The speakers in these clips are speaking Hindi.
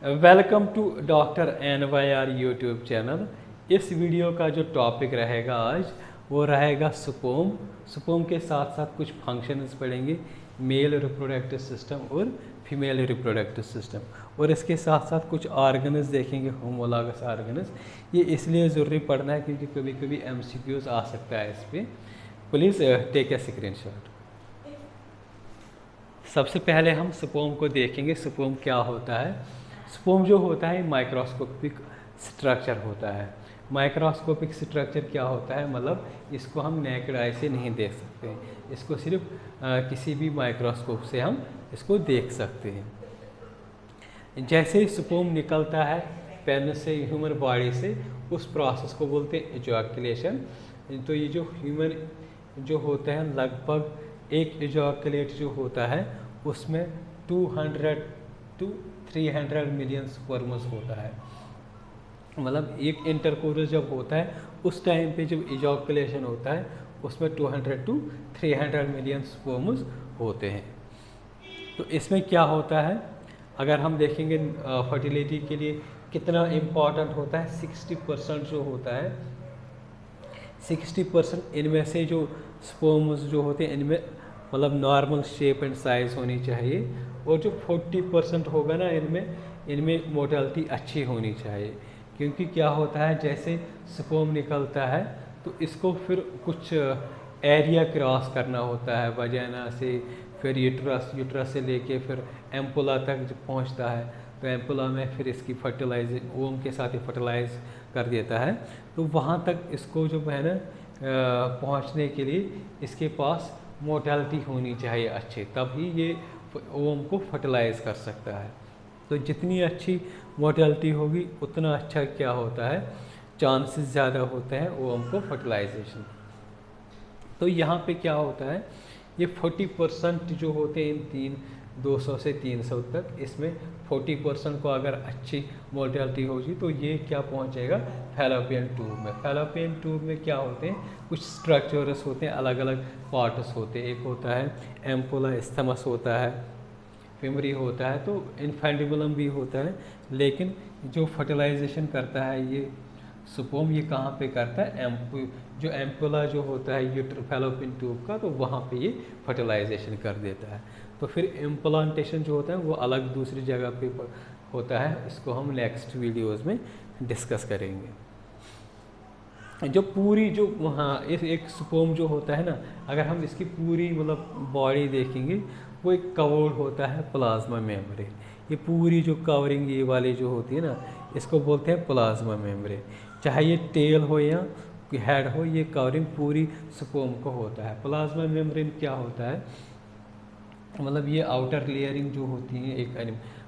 Welcome to doctor NYR YouTube channel. इस वीडियो का जो टॉपिक रहेगा आज वो रहेगा स्पर्म। स्पर्म के साथ साथ कुछ फंक्शंस पढ़ेंगे, मेल रिप्रोडक्टिव सिस्टम और फीमेल रिप्रोडक्टिव सिस्टम, और इसके साथ साथ कुछ ऑर्गन्स देखेंगे, होमोलॉगस ऑर्गन्स। ये इसलिए ज़रूरी पढ़ना है क्योंकि कभी कभी MCQs आ सकता है इस पर। Please take a screenshot. सबसे पहले हम स्पर्म को देखेंगे। स्पर्म क्या होता है? स्पर्म जो होता है माइक्रोस्कोपिक स्ट्रक्चर होता है। माइक्रोस्कोपिक स्ट्रक्चर क्या होता है? मतलब इसको हम नेकेड आई से नहीं देख सकते, इसको सिर्फ किसी भी माइक्रोस्कोप से हम इसको देख सकते हैं। जैसे ही स्पर्म निकलता है पेनिस से, ह्यूमन बॉडी से, उस प्रोसेस को बोलते हैं इजैकुलेशन। तो ये जो ह्यूमन जो होता है, लगभग एक इजैकुलेट जो होता है उसमें 200 to 300 मिलियन स्पर्म्स होता है। मतलब एक इंटरकोरस जब होता है उस टाइम पे जब इजैकुलेशन होता है उसमें 200 to 300 मिलियन स्पर्म्स होते हैं। तो इसमें क्या होता है, अगर हम देखेंगे फर्टिलिटी के लिए कितना इम्पॉर्टेंट होता है, 60% जो होता है, 60% इनमें से जो स्पर्म्स जो होते हैं इनमें मतलब नॉर्मल शेप एंड साइज़ होनी चाहिए, और जो 40% होगा ना इनमें मोर्टेलिटी अच्छी होनी चाहिए। क्योंकि क्या होता है, जैसे स्पर्म निकलता है तो इसको फिर कुछ एरिया क्रॉस करना होता है, वजाइना से, फिर यूट्रस से लेके फिर एम्पुला तक जब पहुंचता है तो एम्पुला में फिर इसकी फर्टिलाइज ओम के साथ ही फर्टिलाइज कर देता है। तो वहाँ तक इसको जो है ना पहुँचने के लिए इसके पास मोर्टेलिटी होनी चाहिए अच्छी, तभी ये ओम को फर्टिलाइज कर सकता है। तो जितनी अच्छी मोर्टेलिटी होगी उतना अच्छा क्या होता है, चांसेस ज़्यादा होते हैं ओम को फर्टिलाइजेशन। तो यहाँ पे क्या होता है, ये 40% जो होते हैं 200 से 300 तक, इसमें 40% को अगर अच्छी मोर्टेलिटी होगी तो ये क्या पहुँचेगा फैलोपियन ट्यूब में। फैलोपियन ट्यूब में क्या होते हैं, कुछ स्ट्रक्चर्स होते हैं, अलग अलग पार्ट्स होते हैं। एक होता है एम्पुला, इस्थमस होता है, फिमरी होता है, तो इन्फेंडिबुलम भी होता है। लेकिन जो फर्टिलाइजेशन करता है ये स्पर्म, ये कहाँ पे करता है, जो एम्पुला जो होता है फैलोपियन ट्यूब का, तो वहाँ पे ये फर्टिलाइजेशन कर देता है। तो फिर इम्प्लांटेशन जो होता है वो अलग दूसरी जगह पे होता है, इसको हम नेक्स्ट वीडियोज़ में डिस्कस करेंगे। जो पूरी जो हाँ एक स्पर्म जो होता है ना, अगर हम इसकी पूरी मतलब बॉडी देखेंगे, वो एक कवर्ड होता है प्लाज्मा मेम्ब्रेन। ये पूरी जो कवरिंग ये वाली जो होती है ना, इसको बोलते हैं प्लाज्मा मेम्ब्रेन। चाहे ये टेल हो या हेड हो, ये कवरिंग पूरी स्पर्म को होता है। प्लाज्मा मेम्ब्रेन क्या होता है, मतलब ये आउटर लेयरिंग जो होती है एक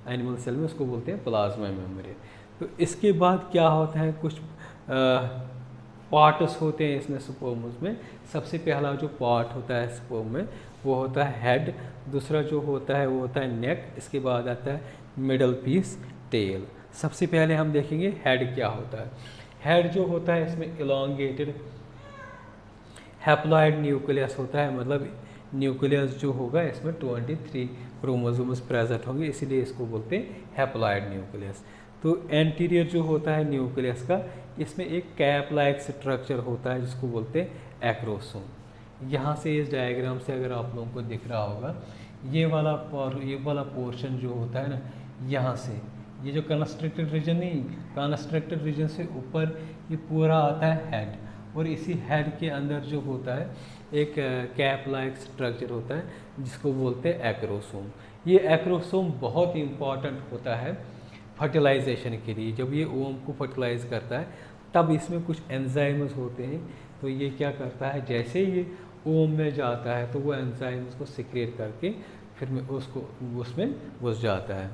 एनिमल सेल में, उसको बोलते हैं प्लाज्मा मेम्ब्रेन। तो इसके बाद क्या होता है, कुछ पार्ट्स होते हैं इसमें स्पर्म्स में। सबसे पहला जो पार्ट होता है स्पर्म में वो होता है हेड, दूसरा जो होता है वो होता है नेक, इसके बाद आता है मिडल पीस, टेल। सबसे पहले हम देखेंगे हेड क्या होता है। हेड जो होता है इसमें इलोंगेटेड हैप्लॉइड न्यूक्लियस होता है, मतलब न्यूक्लियस जो होगा इसमें 23 क्रोमोसोम्स प्रेजेंट होंगे, इसीलिए इसको बोलते हैं हैप्लॉइड न्यूक्लियस। तो एंटीरियर जो होता है न्यूक्लियस का, इसमें एक कैप लाइक स्ट्रक्चर होता है जिसको बोलते हैं एक्रोसोम। यहाँ से इस डायग्राम से अगर आप लोगों को दिख रहा होगा, ये वाला पोर्शन जो होता है ना, यहाँ से ये जो कंस्ट्रक्टेड रीजन नहीं, कंस्ट्रक्टेड रीजन से ऊपर ये पूरा आता है हेड, और इसी हेड के अंदर जो होता है एक कैप लाइक स्ट्रक्चर होता है जिसको बोलते हैं एक्रोसोम। ये एक्रोसोम बहुत इम्पॉर्टेंट होता है फर्टिलाइजेशन के लिए। जब ये ओम को फर्टिलाइज करता है तब इसमें कुछ एंजाइम्स होते हैं, तो ये क्या करता है, जैसे ये ओम में जाता है तो वो एंजाइम्स को सिक्रेट करके फिर उसको उसमें घुस जाता है।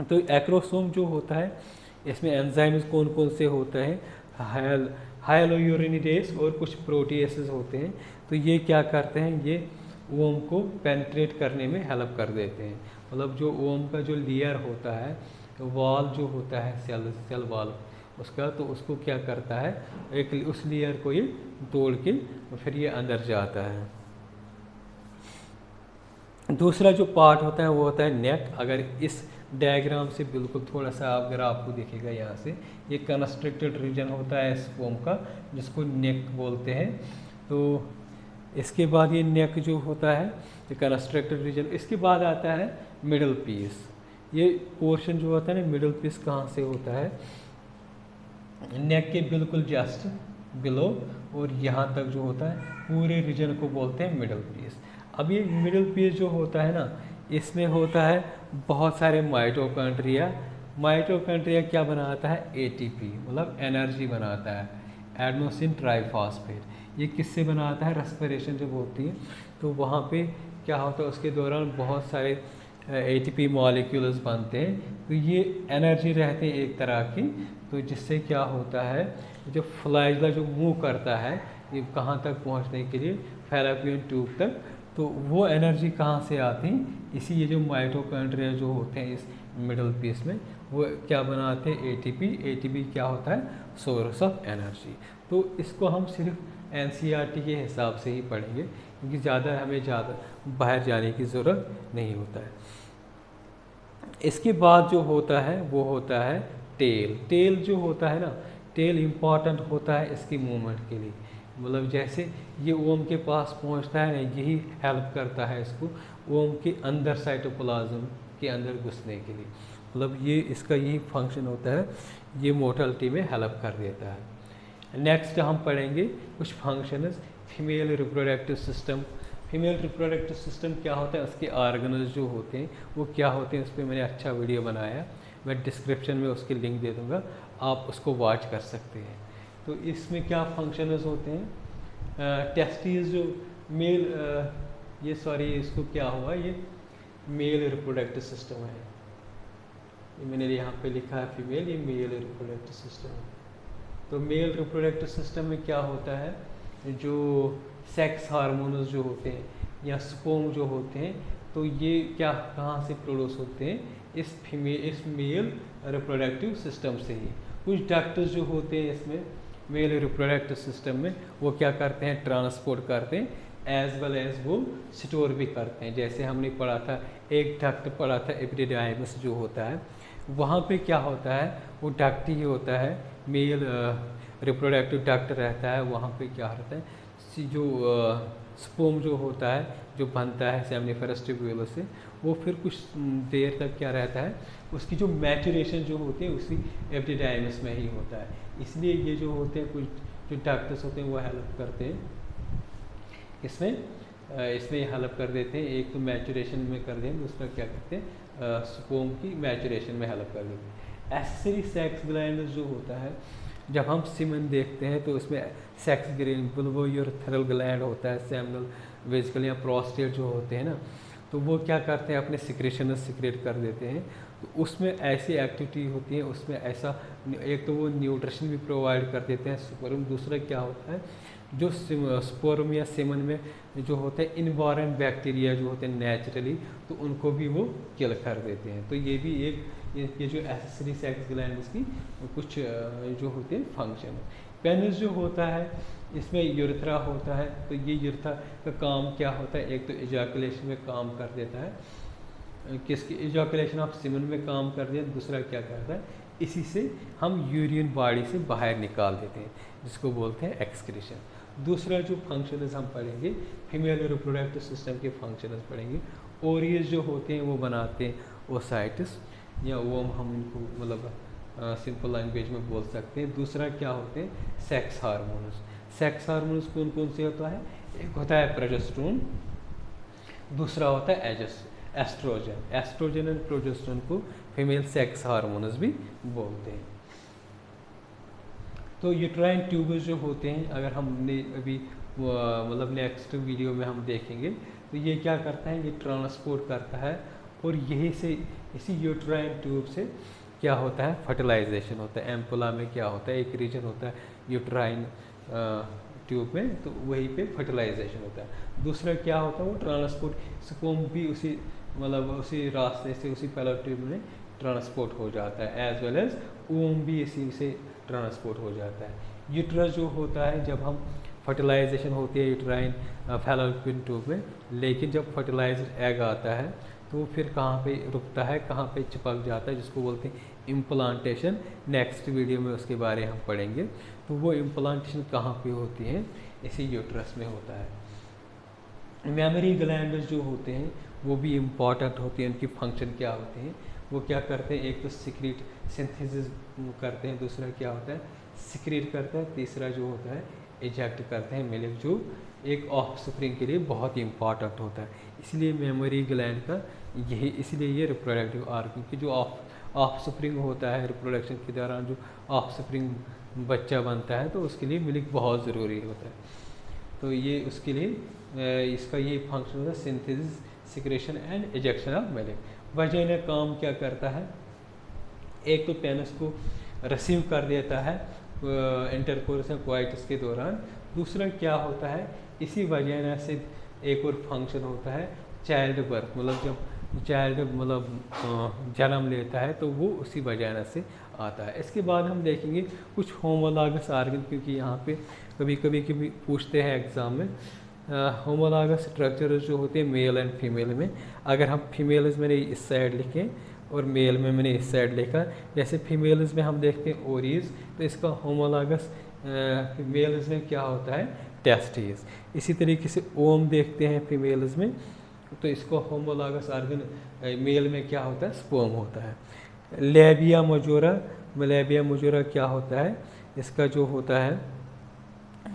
तो एक्रोसोम जो होता है इसमें एंजाइम्स कौन कौन से होते हैं, हाइलोयूरिनिडेज और कुछ प्रोटीएसेस होते हैं। तो ये क्या करते हैं, ये ओम को पेनिट्रेट करने में हेल्प कर देते हैं। मतलब जो ओम का जो लेयर होता है, वॉल जो होता है सेल वॉल उसका, तो उसको क्या करता है, एक उस लेयर को ये तोड़ के फिर ये अंदर जाता है। दूसरा जो पार्ट होता है वो होता है नेक। अगर इस डायग्राम से बिल्कुल थोड़ा सा अगर आपको दिखेगा यहाँ से, ये कंस्ट्रक्टेड रीजन होता है स्पोम का, जिसको नेक बोलते हैं। तो इसके बाद ये नेक जो होता है ये कंस्ट्रक्टेड रीजन। इसके बाद आता है मिडल पीस। ये पोर्शन जो होता है ना, मिडल पीस कहाँ से होता है, नेक के बिल्कुल जस्ट बिलो, और यहाँ तक जो होता है पूरे रीजन को बोलते हैं मिडल पीस। अब ये मिडल पीस जो होता है ना, इसमें होता है बहुत सारे माइटोकॉन्ड्रिया। माइटोकॉन्ड्रिया क्या बनाता है, एटीपी, मतलब एनर्जी बनाता है, एडेनोसिन ट्राइफॉस्फेट। ये किससे बनाता है, रेस्पिरेशन जब होती है तो वहाँ पे क्या होता है, उसके दौरान बहुत सारे एटीपी मॉलिक्यूल्स बनते हैं। तो ये एनर्जी रहते हैं एक तरह की। तो जिससे क्या होता है, जो फ्लैजला जो मूव करता है ये कहाँ तक पहुँचने के लिए, फैलोपियन ट्यूब तक, तो वो एनर्जी कहाँ से आती है, इसी ये जो माइटोकॉन्ड्रिया जो होते हैं इस मिडल पीस में, वो क्या बनाते हैं, एटीपी। एटीपी क्या होता है, सोर्स ऑफ एनर्जी। तो इसको हम सिर्फ एनसीईआरटी के हिसाब से ही पढ़ेंगे, क्योंकि हमें ज़्यादा बाहर जाने की ज़रूरत नहीं होता है। इसके बाद जो होता है वो होता है टेल। टेल जो होता है ना, टेल इम्पॉर्टेंट होता है इसकी मूवमेंट के लिए। मतलब जैसे ये ओम के पास पहुंचता है, यही हेल्प करता है इसको ओम के अंदर साइटोप्लाज्म के अंदर घुसने के लिए। मतलब ये इसका यही फंक्शन होता है, ये मोटिलिटी में हेल्प कर देता है। नेक्स्ट हम पढ़ेंगे कुछ functions, female reproductive system. Female reproductive system क्या होता है, उसके ऑर्गन्स जो होते हैं वो क्या होते हैं, उस पर मैंने अच्छा वीडियो बनाया, मैं डिस्क्रिप्शन में उसकी लिंक दे दूँगा, आप उसको वॉच कर सकते हैं। तो इसमें क्या फंक्शंस होते हैं, टेस्टिस जो मेल, इसको क्या हुआ, ये मेल रिप्रोडक्टिव सिस्टम है, ये मैंने यहाँ पे लिखा है फीमेल, ये मेल रिप्रोडक्टिव सिस्टम है। तो मेल रिप्रोडक्टिव सिस्टम में क्या होता है, जो सेक्स हार्मोन्स जो होते हैं या स्पर्म जो होते हैं, तो ये क्या कहाँ से प्रोड्यूस होते हैं, इस मेल रिप्रोडक्टिव सिस्टम से ही। कुछ डक्ट्स जो होते हैं इसमें मेल रिप्रोडक्टिव सिस्टम में, वो क्या करते हैं, ट्रांसपोर्ट करते हैं, एज वेल एज वो स्टोर भी करते हैं। जैसे हमने पढ़ा था, एक डक्ट पढ़ा था एपिडिडाइमिस जो होता है, वहाँ पे क्या होता है, वो डक्ट ही होता है, मेल रिप्रोडक्टिव डक्ट रहता है। वहाँ पे क्या रहता है, जो स्पर्म जो होता है, जो बनता है सेमिनिफरस ट्यूब्यूल से, वो फिर कुछ देर तक क्या रहता है, उसकी जो मैचुरेशन जो होती है उसी एपिडिडाइमिस में ही होता है। इसलिए ये जो होते हैं कुछ जो डक्ट्स होते हैं वो हेल्प करते हैं इसमें हेल्प कर देते हैं। एक तो मैचुरेशन में कर दें, दूसरा क्या करते हैं, स्पर्म की मैचुरेशन में हेल्प कर देते हैं। एक्सेसरी सेक्स ग्लैंड जो होता है, जब हम सीमेन देखते हैं तो उसमें सेक्स ग्लैंड, बुल्बोयूरेथ्रल ग्लैंड होता है, सेमिनल वेसिकल या प्रोस्टेट जो होते हैं ना, तो वो क्या करते हैं, अपने सिक्रेशन सिक्रेट कर देते हैं। तो उसमें ऐसी एक्टिविटी होती है, उसमें ऐसा, एक तो वो न्यूट्रिशन भी प्रोवाइड कर देते हैं स्पर्म, दूसरा क्या होता है, जो स्पर्म या सीमन में जो होते हैं इनबॉर्न बैक्टीरिया जो होते हैं नेचुरली, तो उनको भी वो किल कर देते हैं। तो ये भी एक ये जो एक्सेसरी सेक्स ग्लैंड्स की कुछ जो होते हैं फंक्शन। पेनिस जो होता है, इसमें यूरेथ्रा होता है, तो ये यूरेथ्रा का काम क्या होता है, एक तो इजैकुलेशन में काम कर देता है, किसकी इजैकुलेशन ऑफ सीमेन में काम कर दिया, दूसरा क्या करता है, इसी से हम यूरिन बॉडी से बाहर निकाल देते हैं, जिसको बोलते हैं एक्सक्रीशन। दूसरा जो फंक्शन हम पढ़ेंगे, फीमेल रिप्रोडक्टिव सिस्टम के फंक्शन पढ़ेंगे। ओरियस जो होते हैं वो बनाते हैं ओसाइटिस, या वो हम इनको मतलब सिंपल लैंग्वेज में बोल सकते हैं। दूसरा क्या होते हैं, सेक्स हार्मोन्स। सेक्स हार्मोन्स कौन कौन से होता है, एक होता है प्रोजेस्टेरोन, दूसरा होता है एस्ट्रोजन। एस्ट्रोजन एंड प्रोजेस्टेरोन को फीमेल सेक्स हार्मोन्स भी बोलते हैं। तो यूट्राइन ट्यूब्स जो होते हैं, अगर हमने अभी मतलब नेक्स्ट वीडियो में हम देखेंगे, तो ये क्या करता है, ये ट्रांसपोर्ट करता है, और यही से इसी यूट्राइन ट्यूब से क्या होता है, फर्टिलाइजेशन होता है। एम्पुला में क्या होता है, एक रीजन होता है यूट्राइन ट्यूब में, तो वहीं पे फर्टिलाइजेशन होता है। दूसरा क्या होता है, वो ट्रांसपोर्ट, स्पर्म भी उसी मतलब उसी रास्ते से, उसी फैलोपियन ट्यूब में ट्रांसपोर्ट हो जाता है, एज वेल एज ओम भी इसी से ट्रांसपोर्ट हो जाता है। यूट्रस जो होता है, जब हम फर्टिलाइजेशन होती है यूट्राइन फैलोपियन ट्यूब में, लेकिन जब फर्टिलाइज्ड एग आता है तो वो फिर कहाँ पे रुकता है, कहाँ पे चिपक जाता है, जिसको बोलते हैं इम्प्लांटेशन। नेक्स्ट वीडियो में उसके बारे में हम पढ़ेंगे। तो वो इम्प्लांटेशन कहाँ पे होती है, इसी यूट्रस में होता है। मेमोरी ग्लैंड्स जो होते हैं वो भी इम्पॉर्टेंट होती हैं, उनकी फंक्शन क्या होते हैं, वो क्या करते हैं, एक तो सिक्रीट सिंथेसिस करते हैं, दूसरा क्या होता है सिक्रीट करता है, तीसरा जो होता है इजेक्ट करते हैं मिल्क, जो एक ऑफ स्प्रिंग के लिए बहुत ही इम्पॉर्टेंट होता है। इसलिए मेमोरी ग्लैंड का यही, इसलिए ये रिप्रोडक्टिव आर्गन की जो ऑफ स्प्रिंग होता है, रिप्रोडक्शन के दौरान जो ऑफ स्प्रिंग बच्चा बनता है तो उसके लिए मिल्क बहुत ज़रूरी होता है। तो ये उसके लिए इसका ये फंक्शन होता है synthesis, secretion and ejection of milk. Vagina काम क्या करता है, एक तो पेनिस को रिसीव कर देता है इंटरकोर्स या क्वाइटस के दौरान, दूसरा क्या होता है इसी वजाइना से एक और फंक्शन होता है चाइल्ड बर्थ, मतलब जब चाइल्ड मतलब जन्म लेता है तो वो उसी वजाइना से आता है। इसके बाद हम देखेंगे कुछ होमोलॉगस आर्गन, क्योंकि यहाँ पे कभी पूछते हैं एग्ज़ाम में होमोलॉगस स्ट्रक्चर जो होते हैं मेल एंड फीमेल में। अगर हम फीमेल्स मैंने इस साइड लिखें और मेल में मैंने इस साइड लिखा, जैसे फीमेल्स में हम देखते हैं ओरीज, तो इसका होमोलॉगस मेल्स में क्या होता है टेस्टिस। इसी तरीके से ओम देखते हैं फीमेल्स में, तो इसको होमोलॉगस आर्गन मेल में क्या होता है स्पर्म होता है। लेबिया मजोरा क्या होता है, इसका जो होता है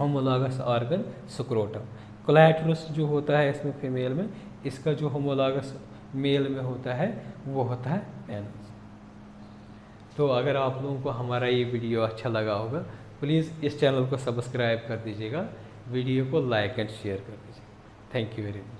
होमोलॉगस आर्गन स्क्रोटम। क्लैटरस जो होता है इसमें फीमेल में, इसका जो होमोलॉगस मेल में होता है वो होता है पेनिस। तो अगर आप लोगों को हमारा ये वीडियो अच्छा लगा होगा, प्लीज़ इस चैनल को सब्सक्राइब कर दीजिएगा, वीडियो को लाइक एंड शेयर कर दीजिएगा। Thank you very much.